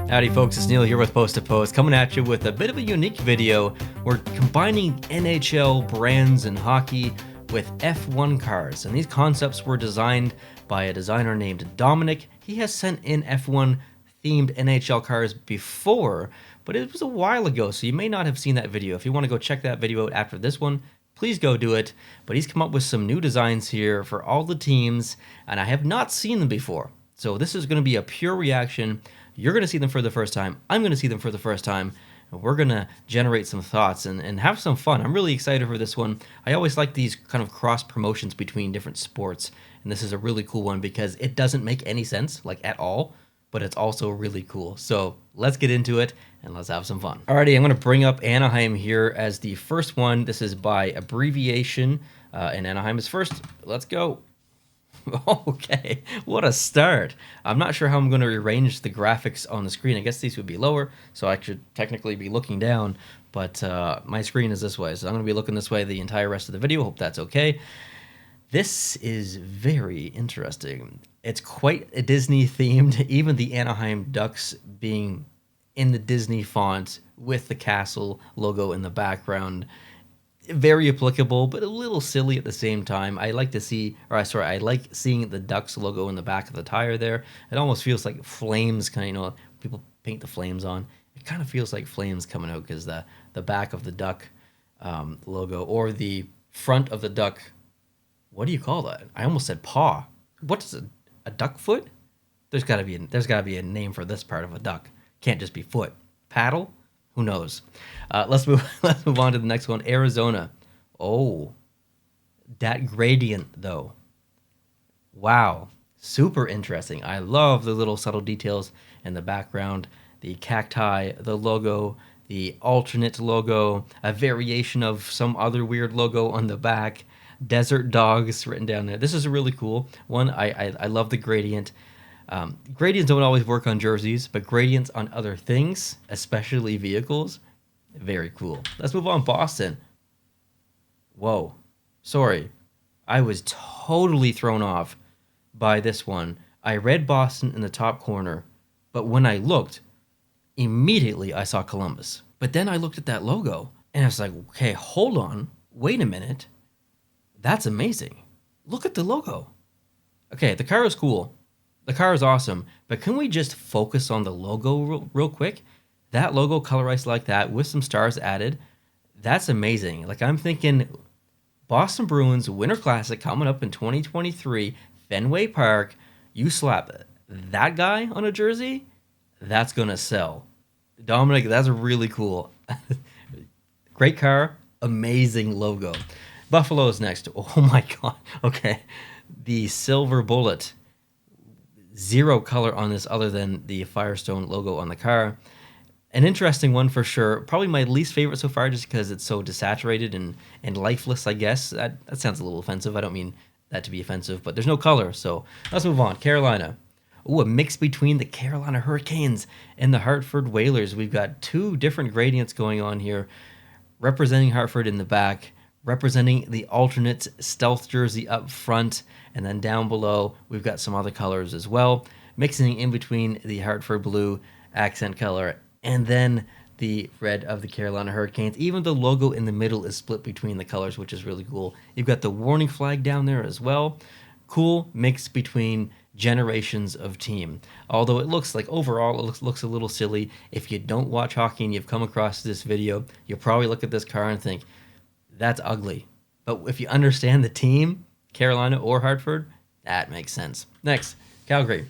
Howdy folks, it's Neil here with Post to Post, coming at you with a bit of a unique video. We're combining NHL brands and hockey with F1 cars, and these concepts were designed by a designer named Dominic. He has sent in F1 themed NHL cars before, but it was a while ago, so you may not have seen that video. If you want to go check that video out after this one, please go do it. But he's come up with some new designs here for all the teams, and I have not seen them before. So this is going to be a pure reaction. You're going to see them for the first time. I'm going to see them for the first time. And we're going to generate some thoughts and have some fun. I'm really excited for this one. I always like these kind of cross promotions between different sports. And this is a really cool one because it doesn't make any sense, like at all, but it's also really cool. So let's get into it and let's have some fun. Alrighty, I'm going to bring up Anaheim here as the first one. This is by abbreviation, and Anaheim is first. Let's go. Okay, what a start. I'm not sure how I'm going to rearrange the graphics on the screen. I guess these would be lower, so I should technically be looking down, but my screen is this way, so I'm going to be looking this way the entire rest of the video. Hope that's okay. This is very interesting. It's quite a Disney themed, even the Anaheim Ducks being in the Disney font with the castle logo in the background. Very applicable, but a little silly at the same time. I like seeing the Ducks logo in the back of the tire there. It almost feels like flames, kind of, people paint the flames on. It kind of feels like flames coming out because the back of the Duck logo, or the front of the Duck, what do you call that? I almost said paw. What is it? A duck foot? There's got to be a name for this part of a duck. Can't just be foot. Paddle? Who knows? Let's move on to the next one. Arizona. Oh, that gradient though. Wow, super interesting. I love the little subtle details in the background. The cacti, the logo, the alternate logo, a variation of some other weird logo on the back. Desert dogs written down there. This is a really cool one. I love the gradient. Gradients don't always work on jerseys, but gradients on other things, especially vehicles, very cool. Let's move on. Boston. Whoa. Sorry. I was totally thrown off by this one. I read Boston in the top corner, but when I looked, immediately I saw Columbus. But then I looked at that logo, and I was like, okay, hold on. Wait a minute. That's amazing. Look at the logo. Okay, the car is cool. The car is awesome, but can we just focus on the logo real quick? That logo colorized like that with some stars added, that's amazing. Like, I'm thinking Boston Bruins Winter Classic coming up in 2023, Fenway Park, you slap that guy on a jersey, that's going to sell. Dominic, that's really cool. Great car, amazing logo. Buffalo's next. Oh my God. Okay. The silver bullet. Zero color on this other than the Firestone logo on the car. An interesting one for sure. Probably my least favorite so far just because it's so desaturated and lifeless, I guess. That sounds a little offensive. I don't mean that to be offensive, but there's no color. So let's move on. Carolina. Ooh, a mix between the Carolina Hurricanes and the Hartford Whalers. We've got two different gradients going on here, representing Hartford in the back, representing the alternate stealth jersey up front, and then down below we've got some other colors as well, mixing in between the Hartford blue accent color and then the red of the Carolina Hurricanes. Even the logo in the middle is split between the colors, which is really cool. You've got the warning flag down there as well. Cool mix between generations of team. Although it looks like overall it looks a little silly. If you don't watch hockey and you've come across this video, you'll probably look at this car and think, that's ugly. But if you understand the team, Carolina or Hartford, that makes sense. Next, Calgary.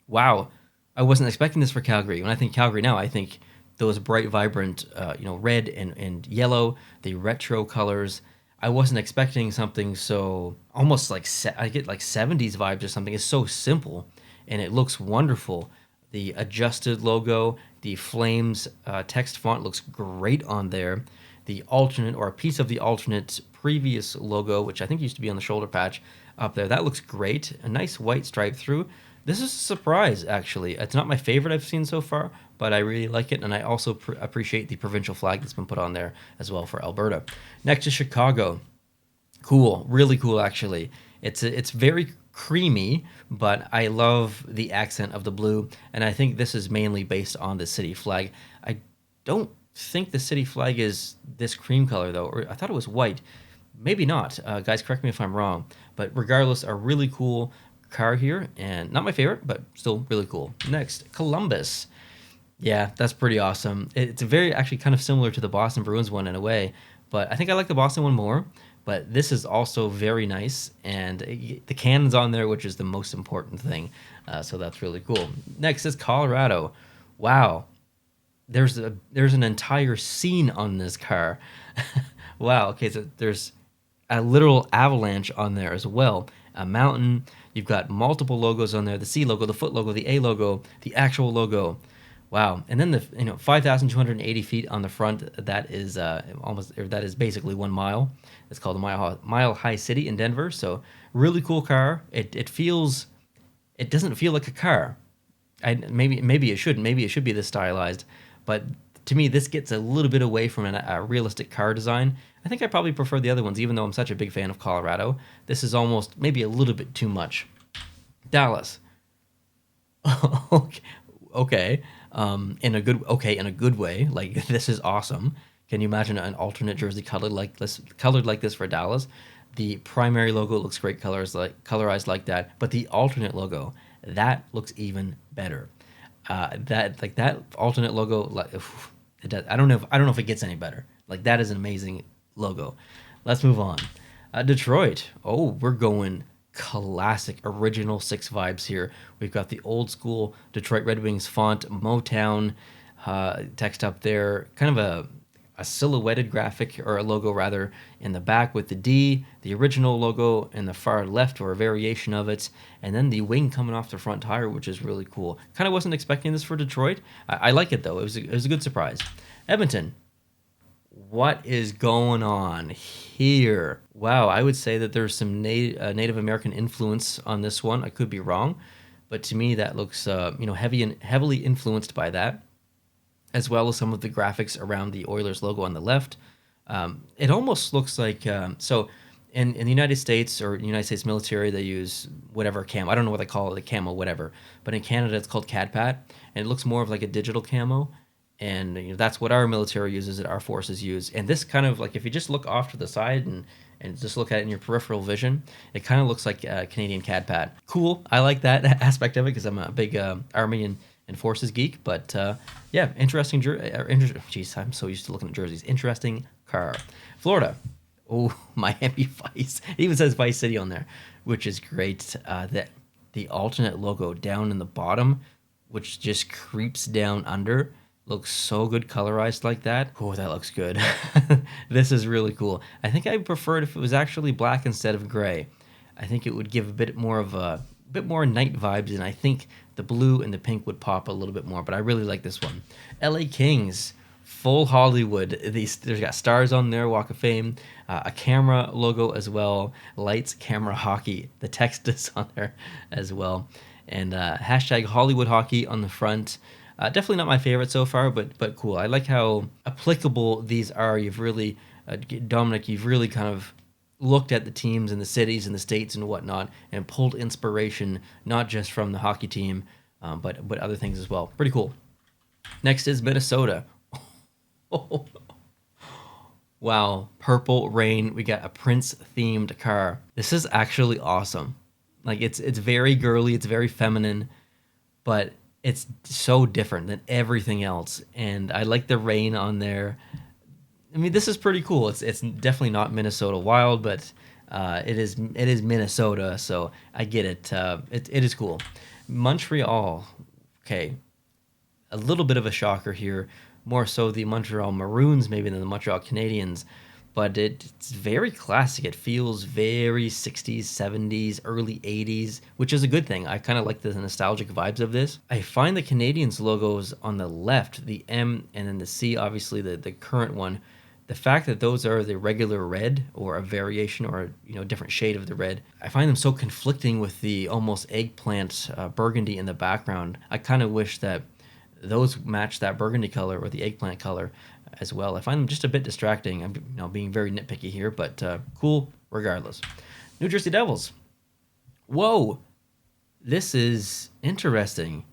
Wow, I wasn't expecting this for Calgary. When I think Calgary now, I think those bright, vibrant, red and yellow, the retro colors. I wasn't expecting something so almost like I get like 70s vibes or something. It's so simple and it looks wonderful. The adjusted logo, the Flames text font looks great on there. The alternate, or a piece of the alternate previous logo, which I think used to be on the shoulder patch up there, that looks great. A nice white stripe through. This is a surprise, actually. It's not my favorite I've seen so far, but I really like it, and I also appreciate the provincial flag that's been put on there as well for Alberta. Next is Chicago. Cool, really cool, actually. It's very creamy, but I love the accent of the blue, and I think this is mainly based on the city flag. I don't think the city flag is this cream color though, or I thought it was white. Maybe not. Guys, correct me if I'm wrong. But regardless, a really cool car here, and not my favorite, but still really cool. Next, Columbus. Yeah, that's pretty awesome. It's very actually kind of similar to the Boston Bruins one in a way, but I think I like the Boston one more. But this is also very nice, and the cannon's on there, which is the most important thing. So that's really cool. Next is Colorado. Wow, there's an entire scene on this car. Wow. Okay, so there's a literal avalanche on there as well. A mountain. You've got multiple logos on there: the C logo, the foot logo, the A logo, the actual logo. Wow. And then 5,280 feet on the front. That is that is basically 1 mile. It's called the Mile High City in Denver. So really cool car. It doesn't feel like a car. Maybe it shouldn't. Maybe it should be this stylized. But to me, this gets a little bit away from a realistic car design. I think I probably prefer the other ones, even though I'm such a big fan of Colorado. This is almost maybe a little bit too much. Dallas. Okay. In a good way. Like, this is awesome. Can you imagine an alternate jersey colored like this for Dallas? The primary logo looks great, colorized like that, but the alternate logo, that looks even better. That alternate logo, like, it does. I don't know if it gets any better. Like, that is an amazing logo. Let's move on. Detroit. Oh, we're going classic original six vibes here. We've got the old school Detroit Red Wings font, Motown text up there, kind of a silhouetted graphic, or a logo rather, in the back with the D, the original logo in the far left, or a variation of it, and then the wing coming off the front tire, which is really cool. Kind of wasn't expecting this for Detroit. I like it though. It was a good surprise. Edmonton. What is going on here? Wow, I would say that there's some Native American influence on this one. I could be wrong, but to me that looks heavily influenced by that, as well as some of the graphics around the Oilers logo on the left. It almost looks like so. In the United States, or United States military, they use whatever camo. I don't know what they call it, the camo, whatever. But in Canada, it's called CADPAT, and it looks more of like a digital camo. And that's what our military uses, that our forces use. And this kind of, like, if you just look off to the side and just look at it in your peripheral vision, it kind of looks like Canadian CADPAT. Cool. I like that aspect of it because I'm a big Army and Forces geek. But yeah, interesting. Jeez, I'm so used to looking at jerseys. Interesting car. Florida. Oh, Miami Vice. It even says Vice City on there, which is great. The alternate logo down in the bottom, which just creeps down under, looks so good colorized like that. Oh, that looks good. This is really cool. I think I prefer it if it was actually black instead of gray. I think it would give a bit more night vibes, and I think the blue and the pink would pop a little bit more, but I really like this one. LA Kings, full Hollywood. There's got stars on there, Walk of Fame, a camera logo as well, lights, camera, hockey. The text is on there as well, and hashtag Hollywood Hockey on the front. Definitely not my favorite so far, but cool. I like how applicable these are. You've really, Dominic, you've really kind of looked at the teams and the cities and the states and whatnot, and pulled inspiration not just from the hockey team, but other things as well. Pretty cool. Next is Minnesota. Wow, Purple Rain. We got a Prince-themed car. This is actually awesome. Like, it's very girly, it's very feminine, but it's so different than everything else, and I like the rain on there. I mean, this is pretty cool. It's definitely not Minnesota Wild, but it is Minnesota, so I get it. It is cool. Montreal. Okay, a little bit of a shocker here. More so the Montreal Maroons maybe than the Montreal Canadiens, but it's very classic. It feels very 60s, 70s, early 80s, which is a good thing. I kind of like the nostalgic vibes of this. I find the Canadiens logos on the left, the M and then the C, obviously the current one, the fact that those are the regular red or a variation or a different shade of the red, I find them so conflicting with the almost eggplant burgundy in the background. I kind of wish that those match that burgundy color or the eggplant color as well. I find them just a bit distracting. I'm being very nitpicky here, but cool regardless. New Jersey Devils. Whoa, this is interesting.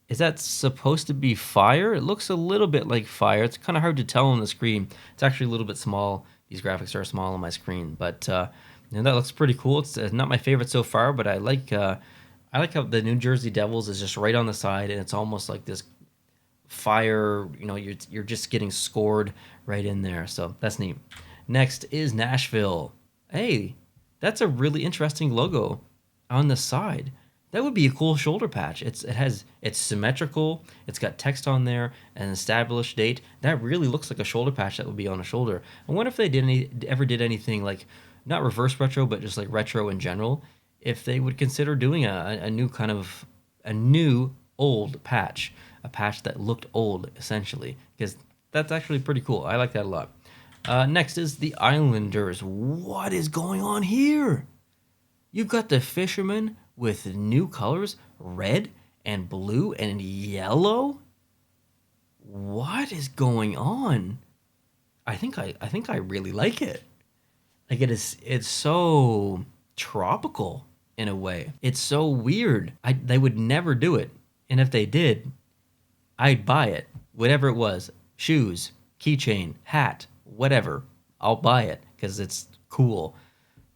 Is that supposed to be fire? It looks a little bit like fire. It's kind of hard to tell on the screen. It's actually a little bit small. These graphics are small on my screen, but that looks pretty cool. It's not my favorite so far, but I like how the New Jersey Devils is just right on the side, and it's almost like this fire. You're just getting scored right in there. So that's neat. Next is Nashville. Hey, that's a really interesting logo on the side. That would be a cool shoulder patch. It's symmetrical. It's got text on there, an established date. That really looks like a shoulder patch that would be on a shoulder. I wonder if they ever did anything like not reverse retro, but just like retro in general. If they would consider doing a new kind of a new old patch, a patch that looked old essentially, because that's actually pretty cool. I like that a lot. Next is the Islanders. What is going on here? You've got the fishermen with new colors, red and blue and yellow. What is going on? I think I really like it. Like it's so tropical in a way. It's so weird. They would never do it. And if they did, I'd buy it. Whatever it was. Shoes, keychain, hat, whatever. I'll buy it because it's cool.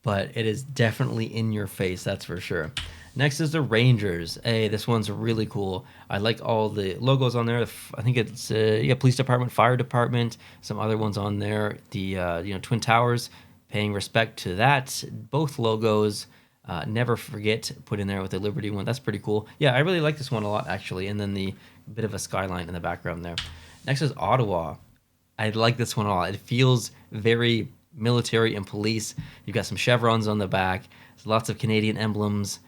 But it is definitely in your face, that's for sure. Next is the Rangers. Hey, this one's really cool. I like all the logos on there. I think it's police department, fire department, some other ones on there. The Twin Towers, paying respect to that. Both logos. Never forget, put in there with the Liberty one. That's pretty cool. Yeah, I really like this one a lot actually. And then the bit of a skyline in the background there. Next is Ottawa. I like this one a lot. It feels very military and police. You've got some chevrons on the back. There's lots of Canadian emblems.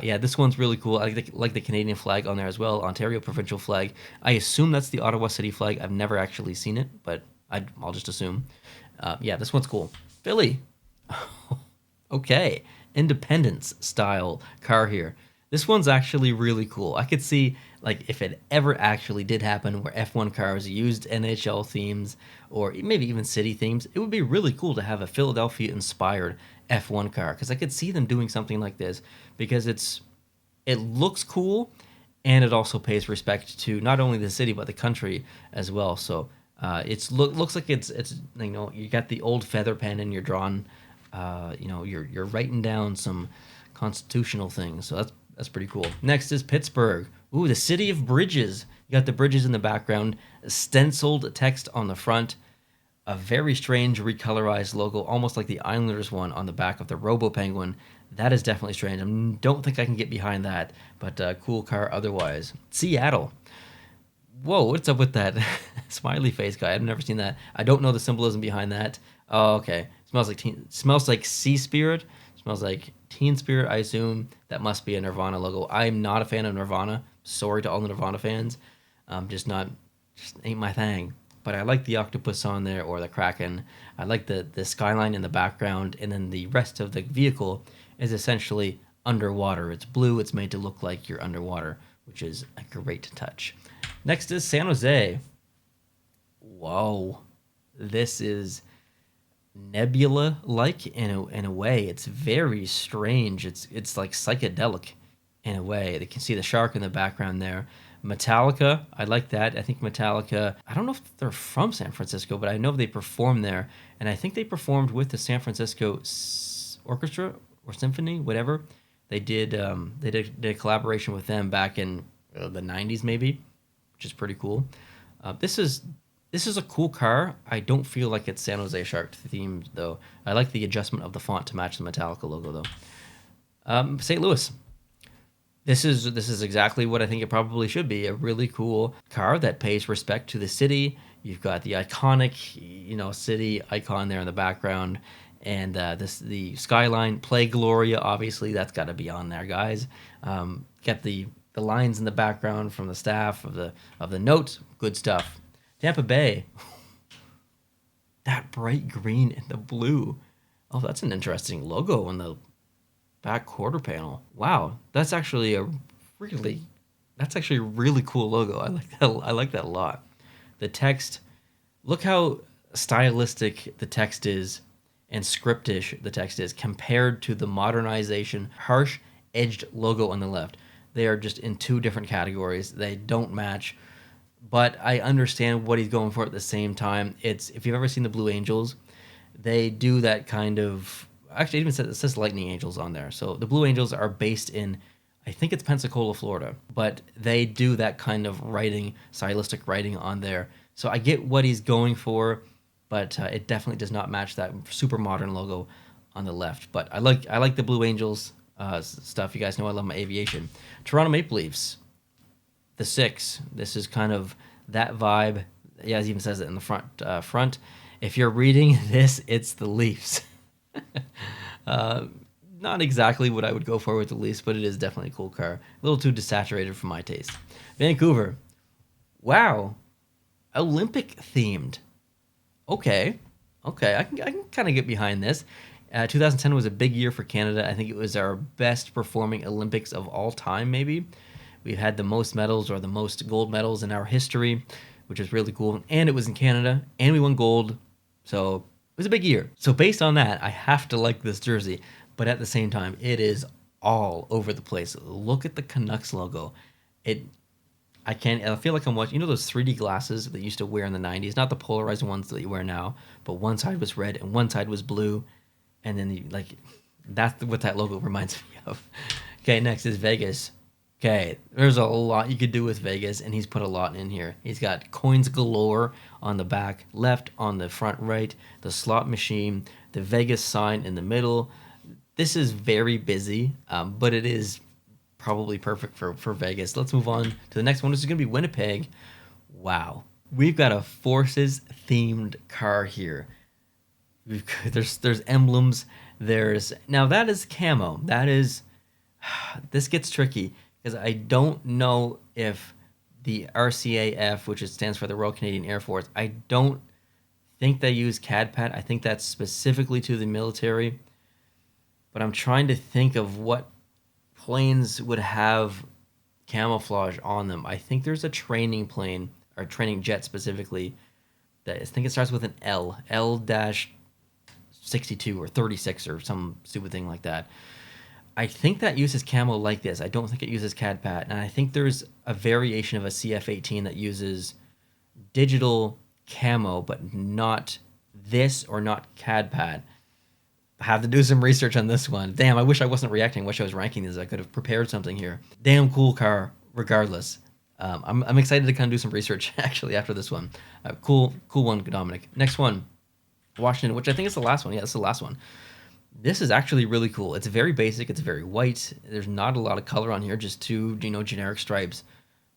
Yeah, this one's really cool. I like the Canadian flag on there as well. Ontario provincial flag. I assume that's the Ottawa city flag. I've never actually seen it, but I'll just assume. Yeah, this one's cool. Philly. Okay. Independence style car here. This one's actually really cool. I could see like if it ever actually did happen where F1 cars used NHL themes or maybe even city themes, it would be really cool to have a Philadelphia inspired F1 car because I could see them doing something like this because it looks cool and it also pays respect to not only the city but the country as well. So looks like it's you got the old feather pen and you're drawing you're writing down some constitutional things. So that's pretty cool. Next is Pittsburgh. Ooh, the city of bridges. You got the bridges in the background, stenciled text on the front, a very strange recolorized logo, almost like the Islanders one on the back of the Robo Penguin. That is definitely strange. I don't think I can get behind that, but cool car otherwise. Seattle. Whoa, what's up with that smiley face guy? I've never seen that. I don't know the symbolism behind that. Oh, okay. Smells like Sea Spirit. Smells like Teen Spirit, I assume. That must be a Nirvana logo. I'm not a fan of Nirvana. Sorry to all the Nirvana fans. Just ain't my thing. But I like the octopus on there or the Kraken. I like the skyline in the background, and then the rest of the vehicle is essentially underwater. It's blue. It's made to look like you're underwater, which is a great touch. Next is San Jose. Whoa. This is nebula-like in a way. It's very strange. It's like psychedelic in a way. You can see the shark in the background there. Metallica, I like that. I think Metallica, I don't know if they're from San Francisco, but I know they perform there, and I think they performed with the San Francisco Orchestra or Symphony, whatever. They did a collaboration with them back in the 90s maybe, which is pretty cool. This is a cool car. I don't feel like it's San Jose Shark themed though. I like the adjustment of the font to match the Metallica logo though. St. Louis. This is exactly what I think it probably should be. A really cool car that pays respect to the city. You've got the iconic, city icon there in the background, and the skyline. Play Gloria, obviously that's got to be on there, guys. Get the lines in the background from the staff of the notes. Good stuff. Tampa Bay. That bright green and the blue. Oh, that's an interesting logo on the back quarter panel. Wow, that's actually a really cool logo. I like that. I like that a lot. The text. Look how stylistic the text is and scriptish the text is compared to the modernization, harsh edged logo on the left. They are just in two different categories. They don't match, but I understand what he's going for at the same time. It's, if you've ever seen the Blue Angels, they do that kind of, actually it even says Lightning Angels on there. So the Blue Angels are based in, I think it's Pensacola, Florida, but they do that kind of writing, stylistic writing on there. So I get what he's going for, but it definitely does not match that super modern logo on the left. But I like the Blue Angels stuff. You guys know I love my aviation. Toronto Maple Leafs, the 6. This is kind of that vibe. Yeah, it even says it in the front. If you're reading this, it's the Leafs. Not exactly what I would go for with the Leafs, but it is definitely a cool car. A little too desaturated for my taste. Vancouver. Wow. Olympic themed. Okay. I can kind of get behind this. 2010 was a big year for Canada. I think it was our best performing Olympics of all time, maybe. We've had the most medals, or the most gold medals in our history, which is really cool. And it was in Canada, and we won gold. So it was a big year. So based on that, I have to like this jersey. But at the same time, it is all over the place. Look at the Canucks logo. I feel like I'm watching, you know those 3D glasses that you used to wear in the 90s? Not the polarized ones that you wear now, but one side was red and one side was blue. And then, that's what that logo reminds me of. Okay, next is Vegas. Okay, there's a lot you could do with Vegas, and he's put a lot in here. He's got coins galore on the back left, on the front right, the slot machine, the Vegas sign in the middle. This is very busy, but it is probably perfect for Vegas. Let's move on to the next one. This is going to be Winnipeg. Wow. We've got a Forces-themed car here. There's emblems. Now that is camo. This gets tricky, because I don't know if the RCAF, which stands for the Royal Canadian Air Force, I don't think they use CAD-PAT. I think that's specifically to the military. But I'm trying to think of what planes would have camouflage on them. I think there's a training plane, or training jet specifically, that I think it starts with an L-62 or 36 or some stupid thing like that. I think that uses camo like this. I don't think it uses CAD-PAT. And I think there's a variation of a CF-18 that uses digital camo, but not this, or not CAD-PAT. I have to do some research on this one. Damn, I wish I wasn't reacting. I wish I was ranking these. I could have prepared something here. Damn cool car, regardless. I'm excited to kind of do some research, actually, after this one. Cool one, Dominic. Next one, Washington, which I think is the last one. Yeah, it's the last one. This is actually really cool. It's very basic. It's very white. There's not a lot of color on here, just two, generic stripes.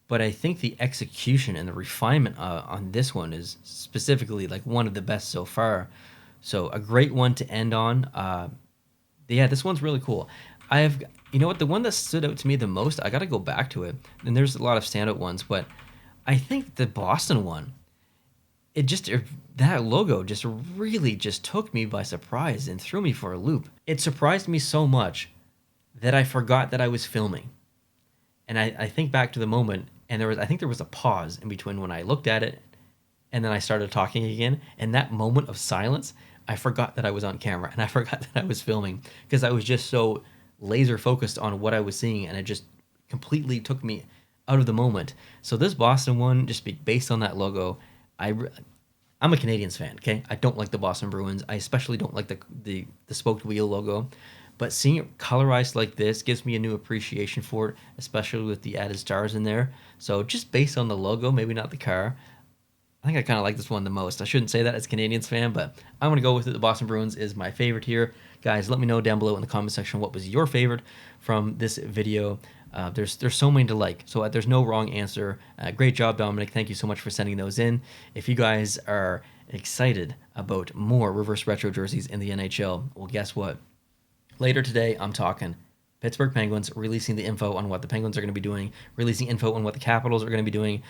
But I think the execution and the refinement on this one is specifically one of the best so far. So a great one to end on. Yeah, this one's really cool. The one that stood out to me the most, I got to go back to it. And there's a lot of standout ones, but I think the Boston one, that logo just really just took me by surprise and threw me for a loop. It surprised me so much that I forgot that I was filming. And I think back to the moment, and I think there was a pause in between when I looked at it and then I started talking again. And that moment of silence, I forgot that I was on camera, and I forgot that I was filming, because I was just so laser focused on what I was seeing, and it just completely took me out of the moment. So this Boston one, just based on that logo, I'm a Canadiens fan, okay? I don't like the Boston Bruins. I especially don't like the spoked wheel logo. But seeing it colorized like this gives me a new appreciation for it, especially with the added stars in there. So just based on the logo, maybe not the car, I think I kind of like this one the most. I shouldn't say that as a Canadiens fan, but I'm going to go with it. The Boston Bruins is my favorite here. Guys, let me know down below in the comment section what was your favorite from this video. There's so many to like, so there's no wrong answer. Great job, Dominic. Thank you so much for sending those in. If you guys are excited about more reverse retro jerseys in the NHL, well, guess what? Later today, I'm talking Pittsburgh Penguins, releasing the info on what the Penguins are going to be doing, releasing info on what the Capitals are going to be doing,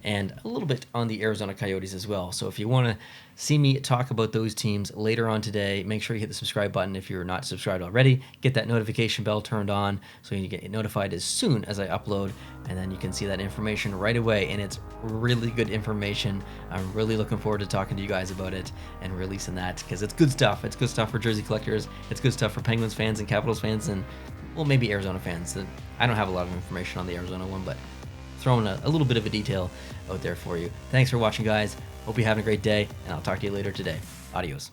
and a little bit on the Arizona Coyotes as well. So if you want to see me talk about those teams later on today, make sure you hit the subscribe button if you're not subscribed already. Get that notification bell turned on so you get notified as soon as I upload, and then you can see that information right away. And it's really good information. I'm really looking forward to talking to you guys about it and releasing that, because it's good stuff. It's good stuff for jersey collectors. It's good stuff for Penguins fans and Capitals fans, and well, maybe Arizona fans. I don't have a lot of information on the Arizona one, but throwing a little bit of a detail out there for you. Thanks for watching, guys. Hope you're having a great day, and I'll talk to you later today. Adios.